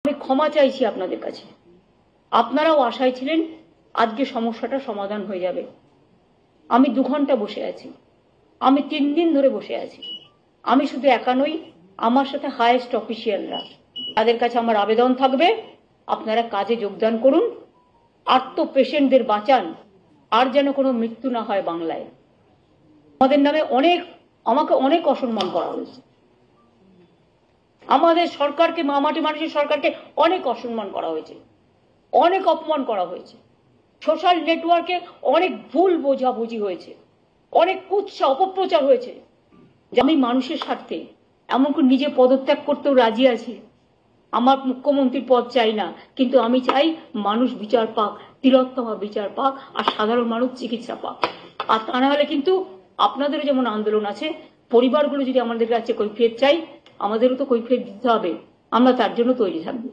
আমি ক্ষমা চাইছি আপনাদের কাছে। আপনারাও আশায় ছিলেন আজকে সমস্যাটা সমাধান হয়ে যাবে। আমি 2 ঘন্টা বসে আছি, আমি 3 দিন ধরে বসে আছি। আমি শুধু একা নই, আমার সাথে হাইয়েস্ট অফিসিয়ালরা। তাদের কাছে আমার আবেদন থাকবে, আপনারা কাজে যোগদান করুন, আর তো পেশেন্টদের বাঁচান, আর যেন কোনো মৃত্যু না হয় বাংলায়। আমাদের নামে আমাকে অনেক অসম্মান করা হয়েছে, আমাদের সরকারকে, মামাটি মানুষের সরকারকে অনেক অসম্মান করা হয়েছে, অনেক অপমান করা হয়েছে। সোশ্যাল নেটওয়ার্কে অনেক ভুল বোঝাবুঝি হয়েছে, অনেক কুৎসা অপপ্রচার হয়েছে। আমি মানুষের স্বার্থে এমনকি নিজে পদত্যাগ করতেও রাজি আছি। আমার মুখ্যমন্ত্রীর পদ চাই না, কিন্তু আমি চাই মানুষ বিচার পাক, তিলোত্তমা বিচার পাক, আর সাধারণ মানুষ চিকিৎসা পাক। আর তা না হলে কিন্তু আপনাদেরও যেমন আন্দোলন আছে, পরিবারগুলো যদি আমাদের কাছে কৈফিয়ত চাই, আমাদেরও তো কৈফিয়ত দিতে হবে। আমরা তার জন্য তৈরি থাকবো।